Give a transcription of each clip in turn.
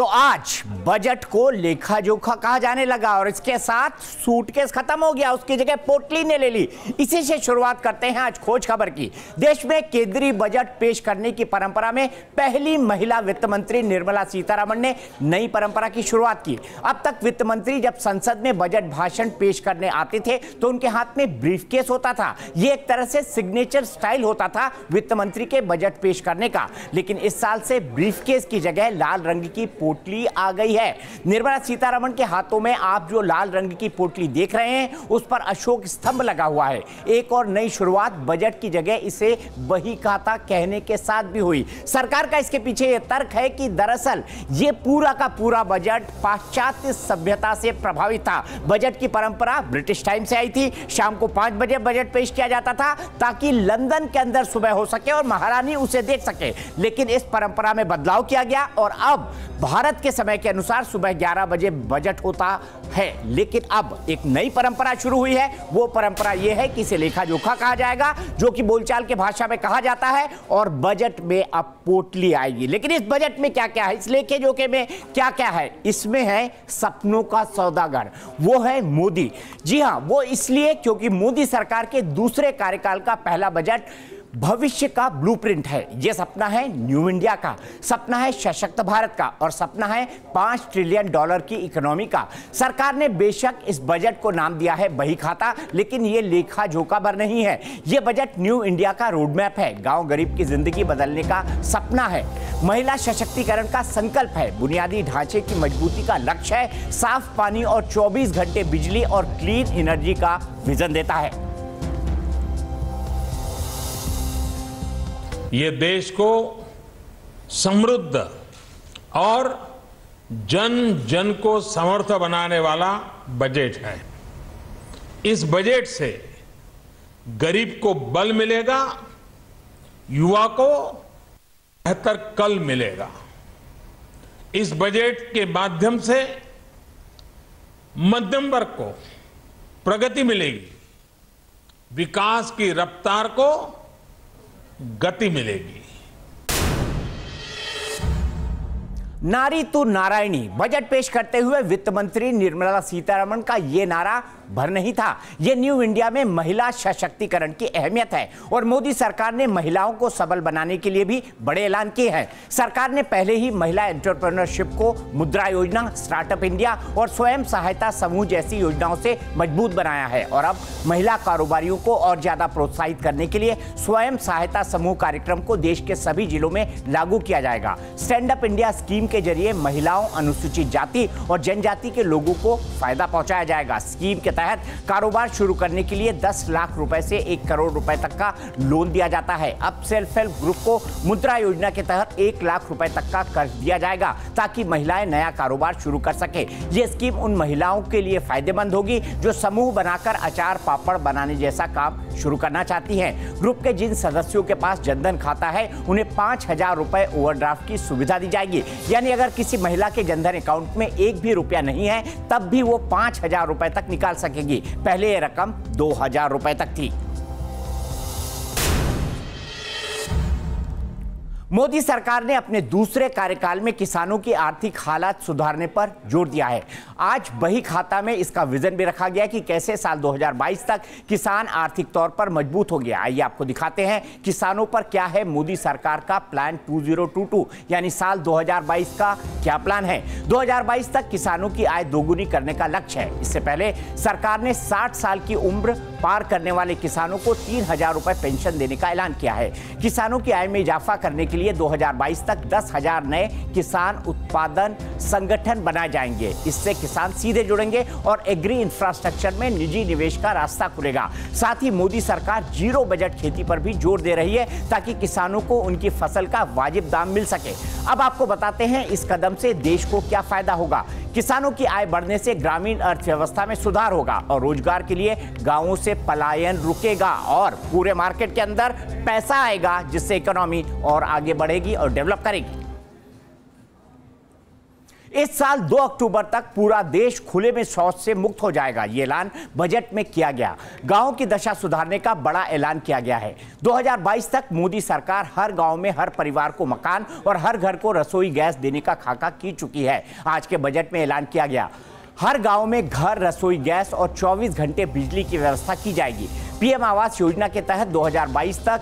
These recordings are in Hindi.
तो आज बजट को लेखा जोखा कहा जाने लगा और इसके साथ सूटकेस खत्म हो गया, उसकी जगह पोटली ने ले ली। इसी से शुरुआत करते हैं आज खोज खबर की। देश में केंद्रीय बजट पेश करने की परंपरा में पहली महिला वित्त मंत्री निर्मला सीतारमण ने नई परंपरा की शुरुआत की। अब तक वित्त मंत्री जब संसद में बजट भाषण पेश करने आते थे तो उनके हाथ में ब्रीफकेस होता था। यह एक तरह से सिग्नेचर स्टाइल होता था वित्त मंत्री के बजट पेश करने का। लेकिन इस साल से ब्रीफकेस की जगह लाल रंग की पोटली आ गई है। निर्मला सीतारमण के हाथों में आप जो लाल रंग की पोटली देख रहे हैं उस पर अशोक स्तंभ लगा हुआ है। एक और नई शुरुआत बजट की जगह इसे बही खाता कहने के साथ भी हुई। सरकार का इसके पीछे यह तर्क है कि दरअसल ये पूरा का पूरा बजट पाश्चात्य सभ्यता से प्रभावित था। बजट की परंपरा ब्रिटिश टाइम से आई थी। शाम को 5 बजे बजट पेश किया जाता था ताकि लंदन के अंदर सुबह हो सके और महारानी उसे देख सके। लेकिन इस परंपरा में बदलाव किया गया और अब भारत के समय के अनुसार सुबह 11 बजे बजट होता है। लेकिन अब एक नई परंपरा शुरू हुई है। वो परंपरा यह है कि इसे लेखा जोखा कहा जाएगा, जो कि बोलचाल के भाषा में कहा जाता है, और बजट में अब पोटली आएगी। लेकिन इस बजट में क्या क्या है, इस लेखे जोखे में क्या क्या है? इसमें है सपनों का सौदागर, वो है मोदी। जी हां, वो इसलिए क्योंकि मोदी सरकार के दूसरे कार्यकाल का पहला बजट भविष्य का ब्लूप्रिंट है। यह सपना है न्यू इंडिया का, सपना है सशक्त भारत का, और सपना है $5 ट्रिलियन की इकोनॉमी का। सरकार ने बेशक इस बजट को नाम दिया है बही खाता, लेकिन यह लेखा जोखा भर नहीं है। यह बजट न्यू इंडिया का रोडमैप है। गांव गरीब की जिंदगी बदलने का सपना है। महिला सशक्तिकरण का संकल्प है। बुनियादी ढांचे की मजबूती का लक्ष्य है। साफ पानी और 24 घंटे बिजली और क्लीन एनर्जी का विजन देता है। ये देश को समृद्ध और जन जन को समर्थ बनाने वाला बजट है। इस बजट से गरीब को बल मिलेगा, युवा को बेहतर कल मिलेगा। इस बजट के माध्यम से मध्यम वर्ग को प्रगति मिलेगी, विकास की रफ्तार को गति मिलेगी। नारी तो नारायणी बजट पेश करते हुए वित्त मंत्री निर्मला सीतारमण का यह नारा भर नहीं था। यह न्यू इंडिया में महिला सशक्तिकरण की अहमियत है और मोदी सरकार ने महिलाओं को सबल बनाने के लिए भी बड़े ऐलान किए हैं। सरकार ने पहले ही महिला एंटरप्रेन्योरशिप को मुद्रा योजना, स्टार्टअप इंडिया और स्वयं सहायता समूह जैसी योजनाओं से मजबूत बनाया है और अब महिला कारोबारियों को और ज्यादा प्रोत्साहित करने के लिए स्वयं सहायता समूह कार्यक्रम को देश के सभी जिलों में लागू किया जाएगा। स्टैंड अप इंडिया स्कीम के जरिए महिलाओं, अनुसूचित जाति और जनजाति के लोगों को फायदा पहुंचाया जाएगा। स्कीम के तहत कारोबार शुरू करने के लिए 10 लाख रुपए से 1 करोड़ रुपए तक का लोन दिया जाता है। अब सेल्फ हेल्प ग्रुप को मुद्रा योजना के तहत 1 लाख रुपए तक का कर्ज दिया जाएगा ताकि महिलाएं नया कारोबार शुरू कर सके। यह स्कीम उन महिलाओं के लिए फायदेमंद होगी जो समूह बनाकर अचार पापड़ बनाने जैसा काम शुरू करना चाहती हैं। ग्रुप के जिन सदस्यों के पास जनधन खाता है उन्हें 5,000 रुपए ओवरड्राफ्ट की सुविधा दी जाएगी। यानी अगर किसी महिला के जनधन अकाउंट में एक भी रुपया नहीं है तब भी वो 5,000 रुपए तक निकाल सकेगी। पहले यह रकम 2,000 रुपए तक थी। मोदी सरकार ने अपने दूसरे कार्यकाल में किसानों की आर्थिक हालात सुधारने पर जोर दिया है। आज बही खाता में इसका विजन भी रखा गया कि कैसे साल 2022 तक किसान आर्थिक तौर पर मजबूत हो गया। आइए आपको दिखाते हैं किसानों पर क्या है मोदी सरकार का प्लान 2022, यानी साल 2022 का क्या प्लान है। 2022 तक किसानों की आय दोगुनी करने का लक्ष्य है। इससे पहले सरकार ने 60 साल की उम्र पार करने वाले किसानों को 3,000 रुपए पेंशन देने का ऐलान किया है। किसानों की आय में इजाफा करने के लिए 2022 तक 10,000 नए किसान उत्पादन संगठन बनाए जाएंगे। इससे किसान सीधे जुड़ेंगे और एग्री इंफ्रास्ट्रक्चर में निजी निवेश का रास्ता खुलेगा। साथ ही मोदी सरकार जीरो बजट खेती पर भी जोर दे रही है ताकि किसानों को उनकी फसल का वाजिब दाम मिल सके। अब आपको बताते हैं इस कदम से देश को क्या फायदा होगा। किसानों की आय बढ़ने से ग्रामीण अर्थव्यवस्था में सुधार होगा और रोजगार के लिए गांवों से पलायन रुकेगा और पूरे मार्केट के अंदर पैसा आएगा, जिससे इकोनॉमी और आगे बढ़ेगी और डेवलप करेगी। इस साल 2 अक्टूबर तक पूरा देश खुले में शौच से मुक्त हो जाएगा। ये ऐलान बजट में किया गया। गांव की दशा सुधारने का बड़ा ऐलान किया गया है। 2022 तक मोदी सरकार हर गांव में हर परिवार को मकान और हर घर को रसोई गैस देने का खाका की चुकी है। आज के बजट में ऐलान किया गया, हर गांव में घर, रसोई गैस और 24 घंटे बिजली की व्यवस्था की जाएगी। पीएम आवास योजना के तहत 2022 तक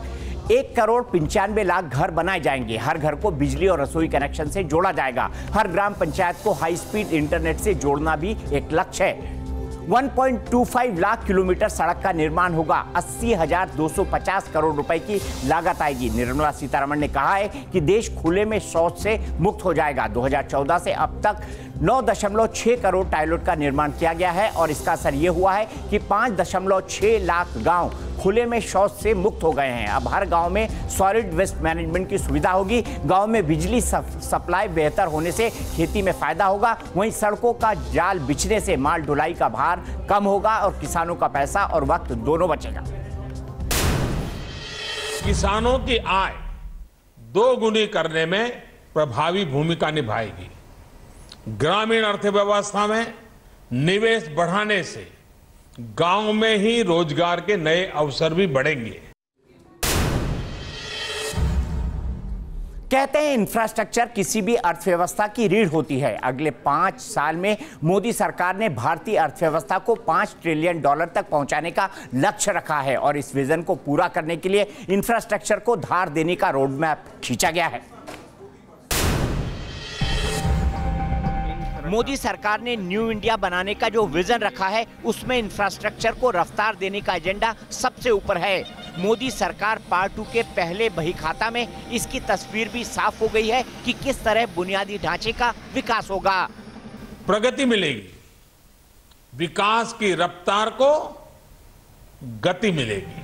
1,95,00,000 घर बनाए जाएंगे। हर घर को बिजली और रसोई कनेक्शन से जोड़ा जाएगा। हर ग्राम पंचायत को हाई स्पीड इंटरनेट से जोड़ना भी एक लक्ष्य है। 1.25 लाख किलोमीटर सड़क का निर्माण होगा। 80,250 करोड़ रुपए की लागत आएगी। निर्मला सीतारमण ने कहा है कि देश खुले में शौच से मुक्त हो जाएगा। 2014 से अब तक 9.6 करोड़ टॉयलेट का निर्माण किया गया है और इसका असर यह हुआ है कि 5.6 लाख गांव खुले में शौच से मुक्त हो गए हैं। अब हर गांव में सॉलिड वेस्ट मैनेजमेंट की सुविधा होगी। गांव में बिजली सप्लाई बेहतर होने से खेती में फायदा होगा। वहीं सड़कों का जाल बिछने से माल ढुलाई का भार कम होगा और किसानों का पैसा और वक्त दोनों बचेगा। किसानों की आय दोगुनी करने में प्रभावी भूमिका निभाएगी। ग्रामीण अर्थव्यवस्था में निवेश बढ़ाने से गांव में ही रोजगार के नए अवसर भी बढ़ेंगे। कहते हैं इंफ्रास्ट्रक्चर किसी भी अर्थव्यवस्था की रीढ़ होती है। अगले 5 साल में मोदी सरकार ने भारतीय अर्थव्यवस्था को $5 ट्रिलियन तक पहुंचाने का लक्ष्य रखा है और इस विजन को पूरा करने के लिए इंफ्रास्ट्रक्चर को धार देने का रोड मैप खींचा गया है। मोदी सरकार ने न्यू इंडिया बनाने का जो विजन रखा है उसमें इंफ्रास्ट्रक्चर को रफ्तार देने का एजेंडा सबसे ऊपर है। मोदी सरकार पार्ट 2 के पहले बही खाता में इसकी तस्वीर भी साफ हो गई है कि किस तरह बुनियादी ढांचे का विकास होगा। प्रगति मिलेगी, विकास की रफ्तार को गति मिलेगी।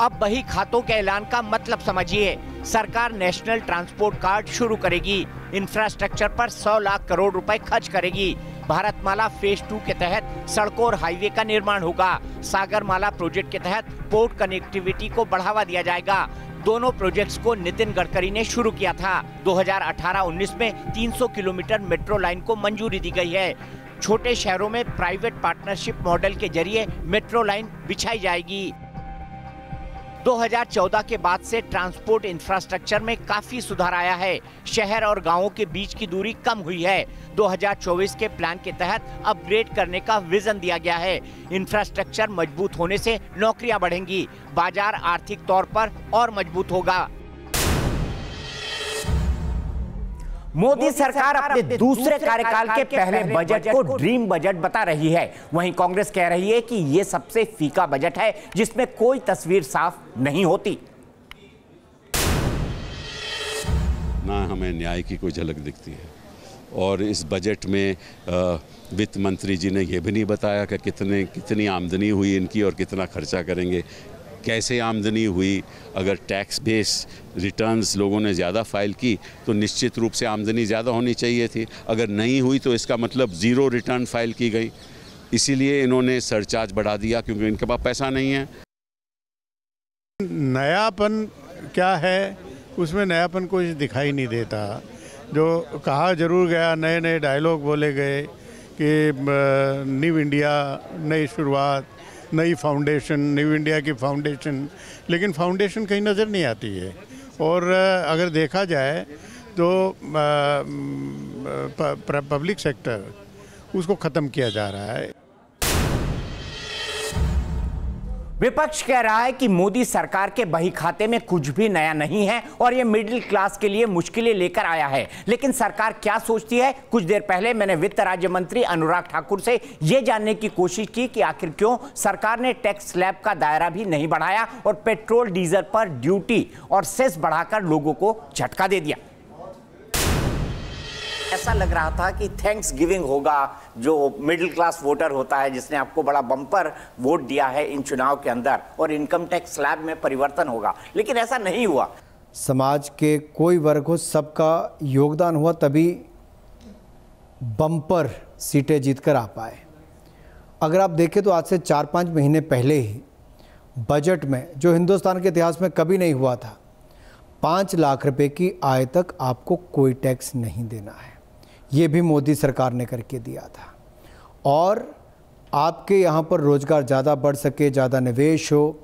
अब बही खातों के ऐलान का मतलब समझिए। सरकार नेशनल ट्रांसपोर्ट कार्ड शुरू करेगी। इंफ्रास्ट्रक्चर पर 100 लाख करोड़ रुपए खर्च करेगी। भारतमाला फेज 2 के तहत सड़कों और हाईवे का निर्माण होगा। सागरमाला प्रोजेक्ट के तहत पोर्ट कनेक्टिविटी को बढ़ावा दिया जाएगा। दोनों प्रोजेक्ट्स को नितिन गडकरी ने शुरू किया था। 2018-19 में 300 किलोमीटर मेट्रो लाइन को मंजूरी दी गई है। छोटे शहरों में प्राइवेट पार्टनरशिप मॉडल के जरिए मेट्रो लाइन बिछाई जाएगी। 2014 के बाद से ट्रांसपोर्ट इंफ्रास्ट्रक्चर में काफी सुधार आया है। शहर और गांवों के बीच की दूरी कम हुई है। 2024 के प्लान के तहत अपग्रेड करने का विजन दिया गया है। इंफ्रास्ट्रक्चर मजबूत होने से नौकरियां बढ़ेंगी। बाजार आर्थिक तौर पर और मजबूत होगा। मोदी सरकार अपने दूसरे कार्यकाल के पहले बजट को ड्रीम बजट बता रही है। वहीं कांग्रेस कह रही है कि ये सबसे फीका बजट है जिसमें कोई तस्वीर साफ नहीं होती। ना हमें न्याय की कोई झलक दिखती है और इस बजट में वित्त मंत्री जी ने यह भी नहीं बताया कि कितनी आमदनी हुई इनकी और कितना खर्चा करेंगे, कैसे आमदनी हुई। अगर टैक्स बेस रिटर्न्स लोगों ने ज़्यादा फाइल की तो निश्चित रूप से आमदनी ज़्यादा होनी चाहिए थी। अगर नहीं हुई तो इसका मतलब ज़ीरो रिटर्न फाइल की गई। इसीलिए इन्होंने सरचार्ज बढ़ा दिया क्योंकि इनके पास पैसा नहीं है। नयापन क्या है उसमें, नयापन कुछ दिखाई नहीं देता। जो कहा जरूर गया, नए नए डायलॉग बोले गए कि न्यू इंडिया, नई शुरुआत, नई फाउंडेशन, न्यू इंडिया की फाउंडेशन, लेकिन फाउंडेशन कहीं नज़र नहीं आती है। और अगर देखा जाए तो पब्लिक सेक्टर उसको ख़त्म किया जा रहा है। विपक्ष कह रहा है कि मोदी सरकार के बही खाते में कुछ भी नया नहीं है और ये मिडिल क्लास के लिए मुश्किलें लेकर आया है। लेकिन सरकार क्या सोचती है? कुछ देर पहले मैंने वित्त राज्य मंत्री अनुराग ठाकुर से ये जानने की कोशिश की कि आखिर क्यों सरकार ने टैक्स स्लैब का दायरा भी नहीं बढ़ाया और पेट्रोल डीजल पर ड्यूटी और सेस बढ़ाकर लोगों को झटका दे दिया। ऐसा लग रहा था कि थैंक्स गिविंग होगा, जो मिडिल क्लास वोटर होता है जिसने आपको बड़ा बम्पर वोट दिया है इन चुनाव के अंदर, और इनकम टैक्स स्लैब में परिवर्तन होगा, लेकिन ऐसा नहीं हुआ। समाज के कोई वर्ग हो, सबका योगदान हुआ तभी बम्पर सीटें जीतकर आ पाए। अगर आप देखें तो आज से 4-5 महीने पहले ही बजट में, जो हिंदुस्तान के इतिहास में कभी नहीं हुआ था, 5 लाख रुपए की आय तक आपको कोई टैक्स नहीं देना है। ये भी मोदी सरकार ने करके दिया था। और आपके यहाँ पर रोज़गार ज़्यादा बढ़ सके, ज़्यादा निवेश हो,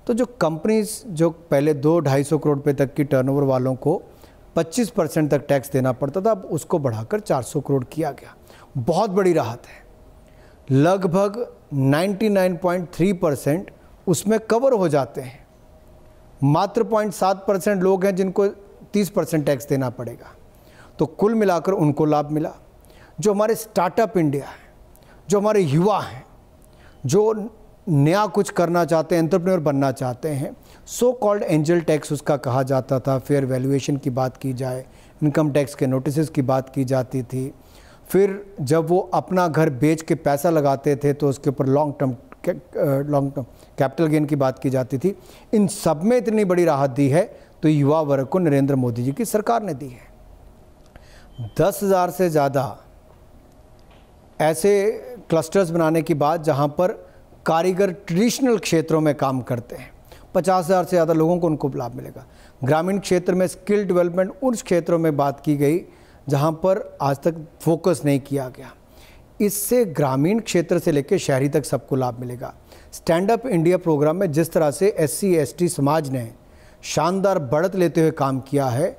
तो जो कंपनीज जो पहले 200-250 करोड़ रुपए तक की टर्नओवर वालों को 25% तक टैक्स देना पड़ता था, अब उसको बढ़ाकर 400 करोड़ किया गया। बहुत बड़ी राहत है। लगभग 99.3% उसमें कवर हो जाते हैं। मात्र 0.7% लोग हैं जिनको 30% टैक्स देना पड़ेगा। तो कुल मिलाकर उनको लाभ मिला। जो हमारे स्टार्टअप इंडिया है, जो हमारे युवा हैं, जो नया कुछ करना चाहते हैं, एंटरप्रेन्योर बनना चाहते हैं, सो कॉल्ड एंजल टैक्स उसका कहा जाता था। फेयर वैल्यूएशन की बात की जाए, इनकम टैक्स के नोटिसेस की बात की जाती थी। फिर जब वो अपना घर बेच के पैसा लगाते थे तो उसके ऊपर लॉन्ग टर्म कैपिटल गेन की बात की जाती थी। इन सब में इतनी बड़ी राहत दी है तो युवा वर्ग को नरेंद्र मोदी जी की सरकार ने दी है। 10,000 से ज़्यादा ऐसे क्लस्टर्स बनाने की बात जहां पर कारीगर ट्रेडिशनल क्षेत्रों में काम करते हैं, 50,000 से ज़्यादा लोगों को उनको लाभ मिलेगा। ग्रामीण क्षेत्र में स्किल डेवलपमेंट उन क्षेत्रों में बात की गई जहां पर आज तक फोकस नहीं किया गया। इससे ग्रामीण क्षेत्र से लेकर शहरी तक सबको लाभ मिलेगा। स्टैंड अप इंडिया प्रोग्राम में जिस तरह से SC/ST समाज ने शानदार बढ़त लेते हुए काम किया है,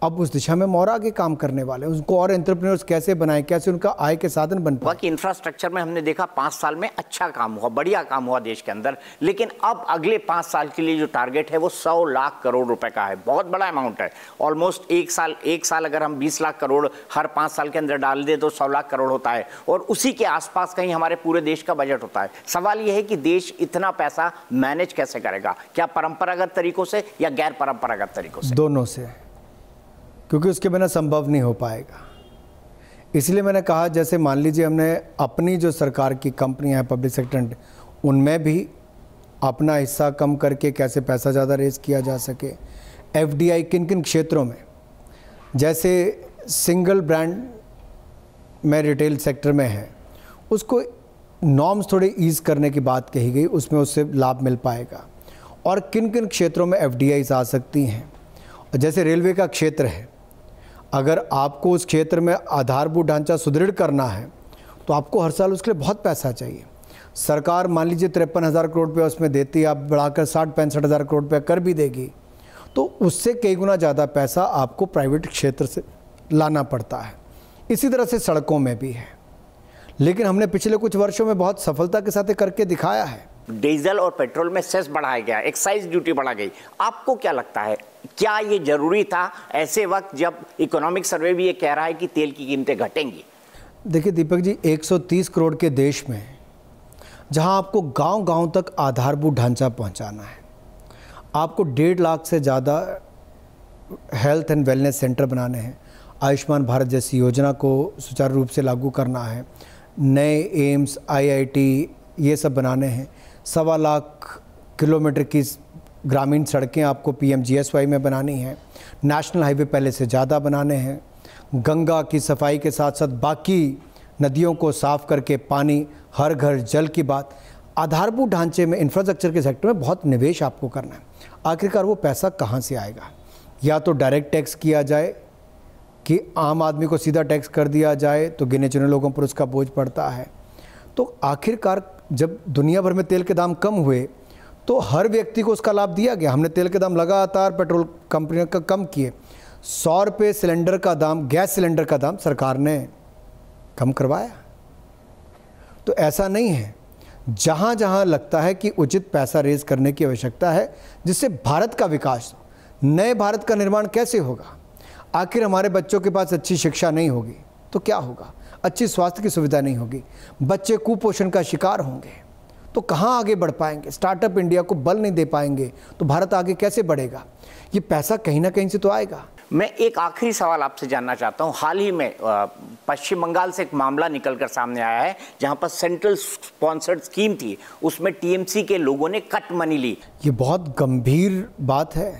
अब उस दिशा में और आगे काम करने वाले हैं। उनको और एंटरप्रेन्योर्स कैसे बनाएं, कैसे उनका आय के साधन बन पाए। इंफ्रास्ट्रक्चर में हमने देखा 5 साल में अच्छा काम हुआ, बढ़िया काम हुआ देश के अंदर, लेकिन अब अगले 5 साल के लिए जो टारगेट है वो 100 लाख करोड़ रुपए का है। बहुत बड़ा अमाउंट है। ऑलमोस्ट एक साल अगर हम 20 लाख करोड़ हर 5 साल के अंदर डाल दे तो 100 लाख करोड़ होता है, और उसी के आसपास कहीं हमारे पूरे देश का बजट होता है। सवाल यह है कि देश इतना पैसा मैनेज कैसे करेगा, क्या परंपरागत तरीकों से या गैर परंपरागत तरीकों से? दोनों से, क्योंकि उसके बिना संभव नहीं हो पाएगा। इसलिए मैंने कहा, जैसे मान लीजिए हमने अपनी जो सरकार की कंपनियां हैं पब्लिक सेक्टर, उनमें भी अपना हिस्सा कम करके कैसे पैसा ज़्यादा रेज किया जा सके। FDI किन किन क्षेत्रों में, जैसे सिंगल ब्रांड में रिटेल सेक्टर में है, उसको नॉर्म्स थोड़े ईज़ करने की बात कही गई, उसमें उससे लाभ मिल पाएगा। और किन किन क्षेत्रों में FDIs आ सकती हैं, जैसे रेलवे का क्षेत्र है, अगर आपको उस क्षेत्र में आधारभूत ढांचा सुदृढ़ करना है तो आपको हर साल उसके लिए बहुत पैसा चाहिए। सरकार मान लीजिए 53,000 करोड़ रुपये उसमें देती है, आप बढ़ाकर 60-65,000 करोड़ रुपये कर भी देगी, तो उससे कई गुना ज़्यादा पैसा आपको प्राइवेट क्षेत्र से लाना पड़ता है। इसी तरह से सड़कों में भी है, लेकिन हमने पिछले कुछ वर्षों में बहुत सफलता के साथ करके दिखाया है। डीजल और पेट्रोल में सेस बढ़ाया गया, एक्साइज ड्यूटी बढ़ा गई। आपको क्या लगता है, क्या ये जरूरी था ऐसे वक्त जब इकोनॉमिक सर्वे भी ये कह रहा है कि तेल की कीमतें घटेंगी? देखिए दीपक जी, 130 करोड़ के देश में जहां आपको गांव-गांव तक आधारभूत ढांचा पहुंचाना है, आपको 1.5 लाख से ज़्यादा हेल्थ एंड वेलनेस सेंटर बनाने हैं, आयुष्मान भारत जैसी योजना को सुचारू रूप से लागू करना है, नए एम्स, IIT ये सब बनाने हैं, 1.25 लाख किलोमीटर की ग्रामीण सड़कें आपको PMGSY में बनानी है, नेशनल हाईवे पहले से ज़्यादा बनाने हैं, गंगा की सफाई के साथ साथ बाकी नदियों को साफ़ करके पानी, हर घर जल की बात, आधारभूत ढांचे में, इंफ्रास्ट्रक्चर के सेक्टर में बहुत निवेश आपको करना है। आखिरकार वो पैसा कहाँ से आएगा? या तो डायरेक्ट टैक्स किया जाए कि आम आदमी को सीधा टैक्स कर दिया जाए तो गिने चुने लोगों पर उसका बोझ पड़ता है। तो आखिरकार जब दुनिया भर में तेल के दाम कम हुए तो हर व्यक्ति को उसका लाभ दिया गया। हमने तेल के दाम लगातार पेट्रोल कंपनियों का कम किए। 100 रुपये सिलेंडर का दाम, गैस सिलेंडर का दाम सरकार ने कम करवाया। तो ऐसा नहीं है, जहाँ जहाँ लगता है कि उचित पैसा रेज करने की आवश्यकता है जिससे भारत का विकास, नए भारत का निर्माण कैसे होगा? आखिर हमारे बच्चों के पास अच्छी शिक्षा नहीं होगी तो क्या होगा? अच्छी स्वास्थ्य की सुविधा नहीं होगी, बच्चे कुपोषण का शिकार होंगे तो कहाँ आगे बढ़ पाएंगे? स्टार्टअप इंडिया को बल नहीं दे पाएंगे तो भारत आगे कैसे बढ़ेगा? ये पैसा कहीं ना कहीं से तो आएगा। मैं एक आखिरी सवाल आपसे जानना चाहता हूँ। हाल ही में पश्चिम बंगाल से एक मामला निकलकर सामने आया है जहाँ पर सेंट्रल स्पॉन्सर्ड स्कीम थी, उसमें TMC के लोगों ने कट मनी ली। ये बहुत गंभीर बात है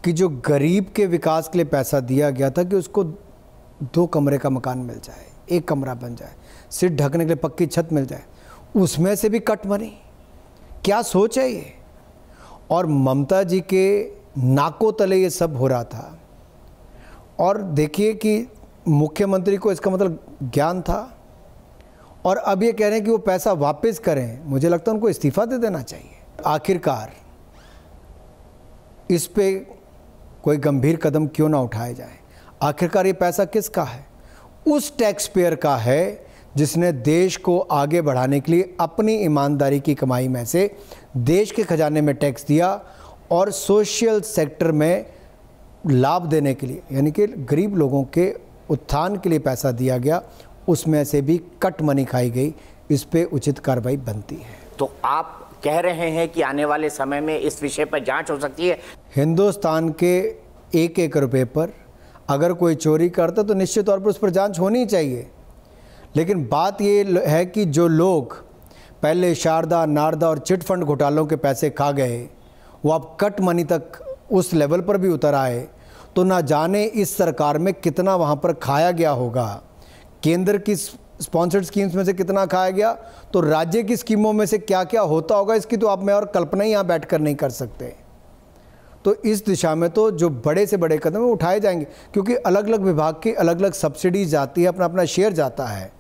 कि जो गरीब के विकास के लिए पैसा दिया गया था कि उसको 2 कमरे का मकान मिल जाए, 1 कमरा बन जाए, सिर ढकने के लिए पक्की छत मिल जाए, उसमें से भी कट मनी। क्या सोच है ये? और ममता जी के नाकों तले ये सब हो रहा था। और देखिए कि मुख्यमंत्री को इसका मतलब ज्ञान था और अब ये कह रहे हैं कि वो पैसा वापस करें। मुझे लगता है उनको इस्तीफा दे देना चाहिए। आखिरकार इस पे कोई गंभीर कदम क्यों ना उठाया जाए? आखिरकार ये पैसा किसका है? उस टैक्स पेयर का है जिसने देश को आगे बढ़ाने के लिए अपनी ईमानदारी की कमाई में से देश के खजाने में टैक्स दिया और सोशल सेक्टर में लाभ देने के लिए, यानी कि गरीब लोगों के उत्थान के लिए पैसा दिया गया, उसमें से भी कट मनी खाई गई। इस पे उचित कार्रवाई बनती है। तो आप कह रहे हैं कि आने वाले समय में इस विषय पर जांच हो सकती है? हिंदुस्तान के एक एक रुपए पर अगर कोई चोरी करता तो निश्चित तौर पर उस पर जांच होनी चाहिए। लेकिन बात ये है कि जो लोग पहले शारदा, नारदा और चिट फंड घोटालों के पैसे खा गए, वो अब कट मनी तक उस लेवल पर भी उतर आए, तो ना जाने इस सरकार में कितना वहाँ पर खाया गया होगा। केंद्र की स्पॉन्सर्ड स्कीम्स में से कितना खाया गया, तो राज्य की स्कीमों में से क्या क्या होता होगा, इसकी तो आप मैं और कल्पना ही यहाँ बैठकर नहीं कर सकते। तो इस दिशा में तो जो बड़े से बड़े कदम उठाए जाएंगे, क्योंकि अलग अलग विभाग की अलग अलग सब्सिडीज जाती है, अपना अपना शेयर जाता है,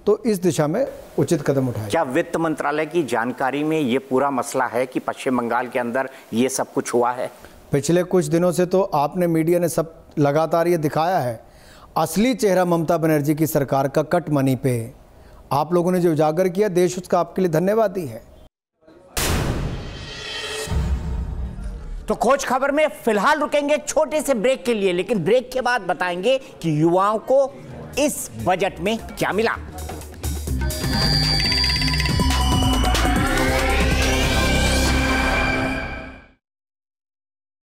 तो इस दिशा में उचित कदम उठाए। क्या वित्त मंत्रालय की जानकारी में ये पूरा मसला है कि पश्चिम बंगाल के अंदर ये सब कुछ हुआ है? पिछले कुछ दिनों से तो आपने, मीडिया ने सब लगातार ये दिखाया है। असली चेहरा ममता बनर्जी की सरकार का कट मनी पे आप लोगों ने जो उजागर किया, देश उसका आपके लिए धन्यवादी है। तो खोज खबर में फिलहाल रुकेंगे छोटे से ब्रेक के लिए, लेकिन ब्रेक के बाद बताएंगे कि युवाओं को इस बजट में क्या मिला।